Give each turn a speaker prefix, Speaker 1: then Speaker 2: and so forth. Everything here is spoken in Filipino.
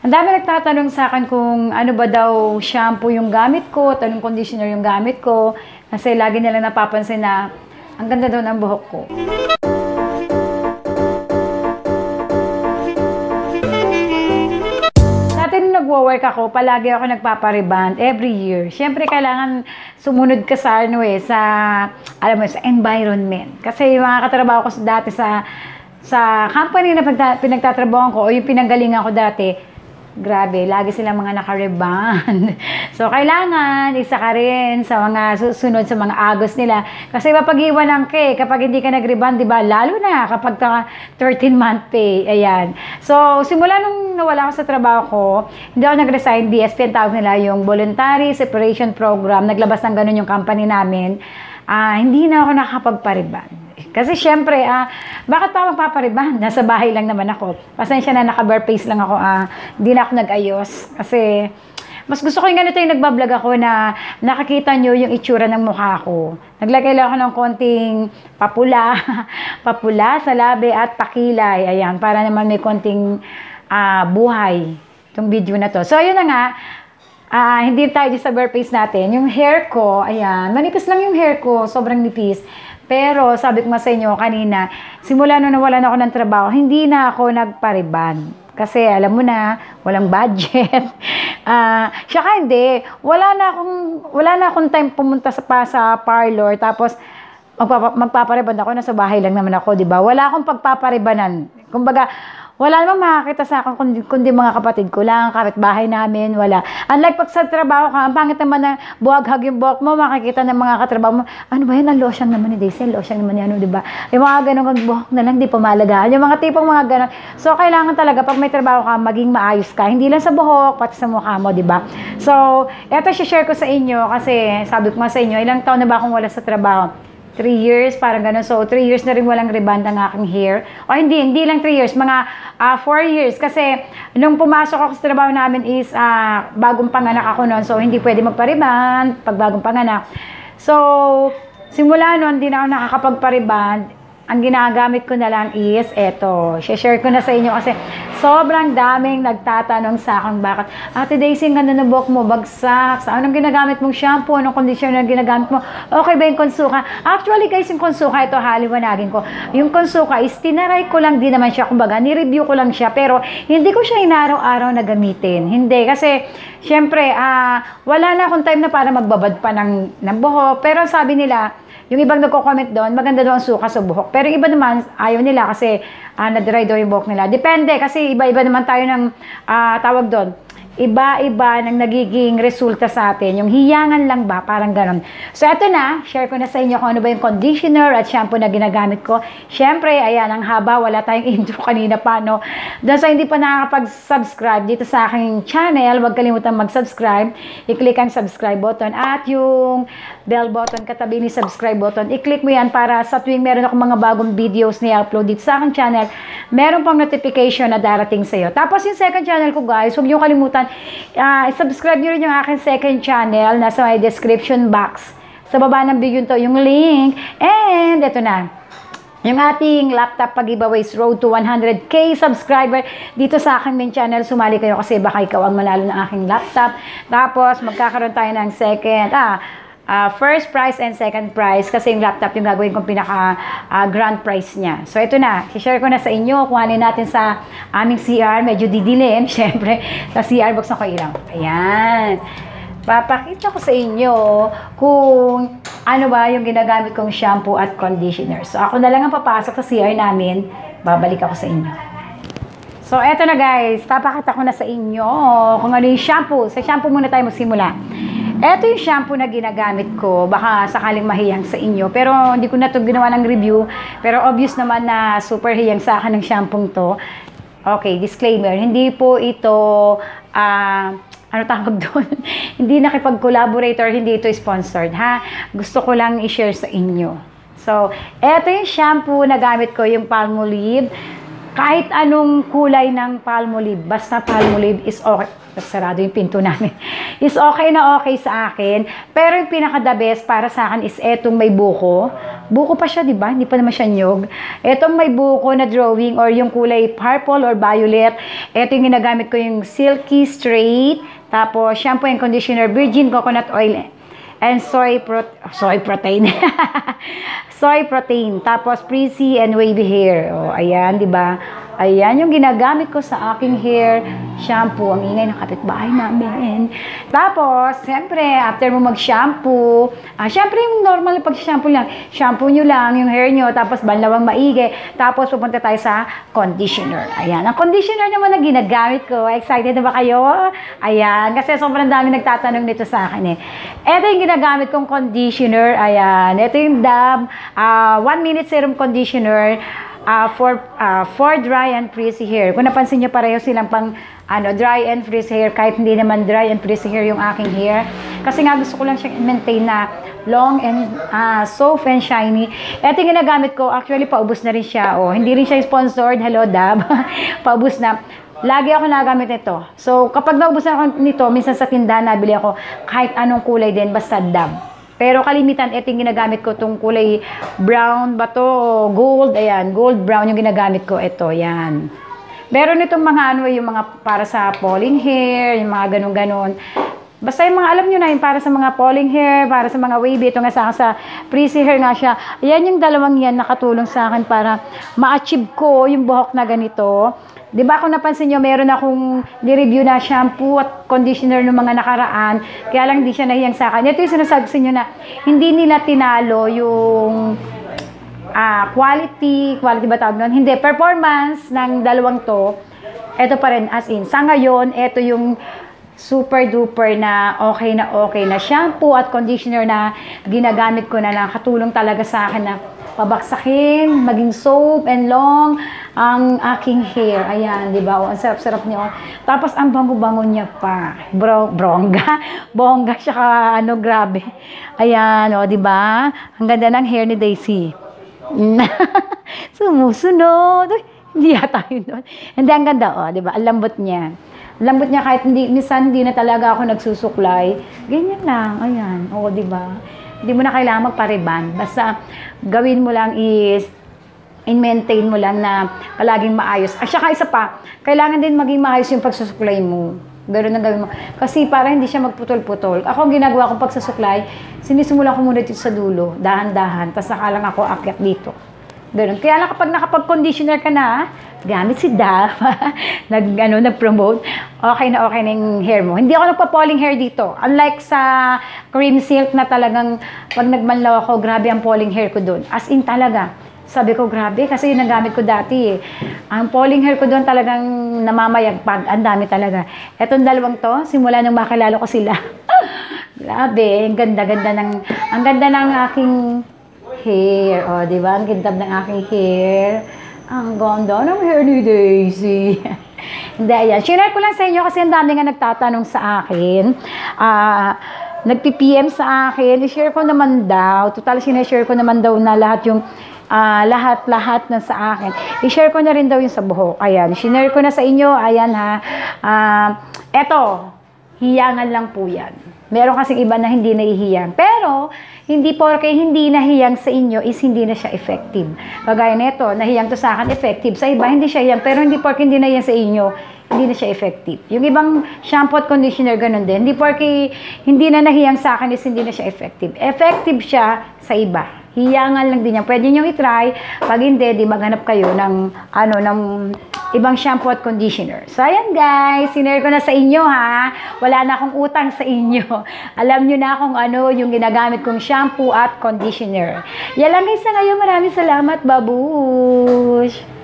Speaker 1: Ang dami nagtatanong sa akin kung ano ba daw shampoo yung gamit ko, at anong conditioner yung gamit ko. Kasi lagi nila napapansin na ang ganda daw ng buhok ko. Dati nung nagwo-work ako, palagi ako nagpapariband every year. Siyempre, kailangan sumunod ka sa sa alam mo, sa environment. Kasi yung mga katrabaho ko dati sa company na pinagtatrabahoan ko o yung pinanggalingan ko dati, grabe, lagi silang mga naka-reband. So, kailangan isa ka rin sa mga susunod sa mga agos nila. Kasi mapag-iwanan ka kapag hindi ka nag-reband, di ba? Lalo na kapag 13-month pay. Ayan. So, simula nung nawala ako sa trabaho ko, hindi ako nag-resign. BSP ang tawag nila, yung Voluntary Separation Program. Naglabas ng ganun yung company namin. Hindi na ako nakakapagpa-reband. Kasi syempre, bakit pa magpapariban? Nasa bahay lang naman ako. Pasensya na, naka-bare face lang ako. Hindi na ako nag-ayos. Kasi, mas gusto ko yung ganito yung nagbablog ako na nakakita nyo yung itsura ng mukha ko. Naglagay lang ako ng konting papula sa labi at pakilay. Ayan, para naman may konting buhay itong video na to. So, ayun na nga. Hindi tayo sa bare face natin. Yung hair ko, ayan, manipis lang yung hair ko. Sobrang nipis. Pero, sabi ko nga sa inyo kanina, simula nung nawalan ako ng trabaho, hindi na ako nagpariban. Kasi, alam mo na, walang budget. Saka hindi, wala na akong time pumunta sa parlor, tapos, magpapariban ako, nasa bahay lang naman ako, di ba? Wala akong pagpaparibanan. Kumbaga, wala namang makakita sa akin, kundi mga kapatid ko lang, kapitbahay namin, wala. Unlike pag sa trabaho ka, ang pangit naman na buhaghag yung buhok mo, makikita ng mga katrabaho mo, ano ba yan, ang lotion naman ni Daisy, lotion naman yan, di ba? Yung mga ganun kang buhok na lang, di pamalagaan. Yung mga tipong mga ganun. So, kailangan talaga, pag may trabaho ka, maging maayos ka. Hindi lang sa buhok, pati sa mukha mo, di ba? So, eto share ko sa inyo, kasi sabi ko nga sa inyo, ilang taon na ba akong wala sa trabaho? 3 years, parang gano'n. So, 3 years na rin walang reband ang aking hair. O hindi lang 3 years, mga 4 years. Kasi, nung pumasok ako sa trabaho namin is, bagong panganak ako noon. So, hindi pwede magpa-reband pag bagong panganak. So, simula noon, hindi na ako nakakapagpa-reband. Ang ginagamit ko na lang is eto. Share ko na sa inyo kasi sobrang daming nagtatanong sa akin bakit, Ate Daisy, ganda na buhok mo, bagsak. Anong ginagamit mong shampoo? Anong conditioner na ginagamit mo? Okay ba yung Consuka? Actually guys, yung Consuka, ito haliwanagin ko. Yung Consuka is tinaray ko lang din naman siya. Kumbaga, ni-review ko lang siya. Pero hindi ko siya inaraw-araw na gamitin. Hindi. Kasi, syempre, wala na akong time na para magbabad pa ng buhok. Pero sabi nila, yung ibang nagko-comment doon, maganda daw ang suka sa buhok. Pero iba naman, ayaw nila kasi na-dry daw yung buhok nila. Depende kasi iba-iba naman tayo ng tawag doon. Iba-iba ng nagiging resulta sa atin. Yung hiyangan lang ba? Parang ganon. So, eto na. Share ko na sa inyo kung ano ba yung conditioner at shampoo na ginagamit ko. Siyempre, ayan, ang haba. Wala tayong intro kanina pa, no? Doon sa hindi pa nakakapag-subscribe dito sa aking channel, huwag kalimutan mag-subscribe. I-click ang subscribe button at yung bell button katabi ni subscribe button. I-click mo yan para sa tuwing meron akong mga bagong videos na i-upload dito sa aking channel, meron pang notification na darating sa iyo. Tapos yung second channel ko guys, huwag niyo kalimutan, subscribe niyo rin yung aking second channel, nasa may description box. Sa baba ng video to yung link. And ito na. Yung ating laptop pag-giveaways road to 100k subscriber dito sa aking main channel. Sumali kayo kasi baka ikaw ang manalo ng aking laptop. Tapos magkakaroon tayo ng first prize and second prize kasi yung laptop yung gagawin kong pinaka grand prize niya. So ito na, share ko na sa inyo, kuhanin natin sa aming CR, medyo didilim, syempre, sa CR box na ko ilaw. Ayan. Papakita ko sa inyo kung ano ba yung ginagamit kong shampoo at conditioner. So ako na lang ang papasok sa CR namin, babalik ako sa inyo. So eto na guys, papakita ko na sa inyo kung ano yung shampoo. Sa shampoo muna tayo magsimula. Ito yung shampoo na ginagamit ko. Baka sakaling mahiyang sa inyo. Pero hindi ko na ito ginawa ng review. Pero obvious naman na super hiyang sa akin ng shampoo to. Okay, disclaimer. Hindi po ito, ano tawag doon? Hindi nakipag-collaborator, hindi ito sponsored, ha? Gusto ko lang i-share sa inyo. So, ito yung shampoo na gamit ko, yung Palmolive. Kahit anong kulay ng Palmolive, basta Palmolive is okay. Sarado yung pinto namin. is okay na okay sa akin. Pero yung pinaka-the best para sa akin is etong may buko. Buko pa siya, di ba? Hindi pa naman siya nyog. Etong may buko na drawing or yung kulay purple or violet. Eto yung ginagamit ko yung Silky Straight. Tapos, shampoo and conditioner, virgin coconut oil and soy protein. Soy protein. Tapos, frizzy and wavy hair. O, ayan, di ba? Ayan yung ginagamit ko sa aking hair shampoo. Ang ingay ng kapitbahay namin. Tapos, siyempre, after mo mag-shampoo, siyempre yung normal pag-shampoo lang. Shampoo nyo lang yung hair nyo, tapos banlawang maigi. Tapos, pupunta tayo sa conditioner. Ayan. Ang conditioner naman na ginagamit ko. Excited na ba kayo? Ayan. Kasi sobrang dami nagtatanong nito sa akin eh. Ito yung ginagamit kong conditioner. Ayan. Ito yung Dove 1 minute serum conditioner. For dry and frizzy hair. Kung napansin nyo, pareho silang pang dry and frizzy hair, kahit hindi naman dry and frizzy hair yung aking hair. Kasi nga gusto ko lang siyang maintain na long and soft and shiny. Ito yung ginagamit ko, actually paubos na rin siya. Oh, hindi rin siya sponsored. Hello, Dab. Paubos na. Lagi ako nagamit ito. So, kapag naubos na ako nito, minsan sa tindahan nabili ako kahit anong kulay din, basta Dab. Pero kalimitan, ito yung ginagamit ko, itong kulay brown ba to, o gold, ayan, gold brown yung ginagamit ko, ito, yan. Meron itong mga yung mga para sa falling hair, yung mga ganun-ganon. Basta yung mga, alam nyo na, yung para sa mga falling hair, para sa mga wavy, ito nga sa frizzy hair nga siya. Ayan yung dalawang yan nakatulong sa akin para ma-achieve ko yung buhok na ganito. Di ba kung napansin nyo, meron akong ni-review na shampoo at conditioner ng mga nakaraan, kaya lang hindi siya nahiyang sa akin. Ito yung sinasabi sa inyo na hindi nila tinalo yung quality ba tawag nun? Hindi, performance ng dalawang to, ito pa rin as in. Sa ngayon, ito yung super duper na okay na shampoo at conditioner na ginagamit ko na nakatulong talaga sa akin na pabaksakin, maging soap and long ang aking hair. Ayan, di ba? Ang sarap-sarap niya. Tapos, ang bango-bango niya pa. Bongga siya grabe. Ayan, di ba? Ang ganda ng hair ni Daisy. Sumusunod. Uy, hindi yata yun doon. Hindi, ang ganda, di ba? Ang lambot niya. Lambot niya kahit minsan hindi na talaga ako nagsusuklay. Ganyan lang. Ayan, di ba? Hindi mo na kailangan magpariban. Basta gawin mo lang is maintain mo lang na palaging maayos. At saka isa pa, kailangan din maging maayos yung pagsusuklay mo. Ganoon ang gawin mo. Kasi para hindi siya magputol-putol. Ako ang ginagawa kong pagsusuklay, sinisimulan ko muna dito sa dulo, dahan-dahan, tapos saka lang ako akyat dito. Ganoon. Kaya lang kapag nakapag-conditioner ka na, gamit si Dove, nag-promote, okay na yung hair mo. Hindi ako nagpa-falling hair dito. Unlike sa cream silk na talagang pag nagmanlaw ako, grabe ang falling hair ko doon. As in talaga. Sabi ko, grabe, kasi yun ang gamit ko dati eh. Ang falling hair ko doon talagang namamayagpag. Ang dami talaga. Etong dalawang to, simula nang makilala ko sila. Grabe, ang ganda ng aking hair. O, di ba? Ang ganda ng aking hair. Ang ganda ng hair ni Daisy. Hindi, ayan. Share ko lang sa inyo kasi ang dami nga nagtatanong sa akin. Nagpi-PM sa akin. I-share ko naman daw. Total, sinashare ko naman daw na lahat yung lahat na sa akin. I-share ko na rin daw yung sa buhok. Ayan. Share ko na sa inyo. Ayan ha. Eto. Hiyangan lang po yan. Meron kasing iba na hindi nahihiyang. Pero, hindi porke hindi nahiyang sa inyo is hindi na siya effective. Kagaya nito, nahiyang to sa akin, effective. Sa iba, hindi siya hiyang. Pero hindi porke hindi nahiyang sa inyo, hindi na siya effective. Yung ibang shampoo at conditioner, ganun din. Hindi porke hindi na nahiyang sa akin is hindi na siya effective. Effective siya sa iba. Hiyangan lang din yan. Pwede nyo i-try. Pag hindi, di maghanap kayo ng ibang shampoo at conditioner. So, ayan guys. Sinare ko na sa inyo ha. Wala na akong utang sa inyo. Alam nyo na kung yung ginagamit kong shampoo at conditioner. Yan lang guys sa ngayon. Maraming salamat. Babush!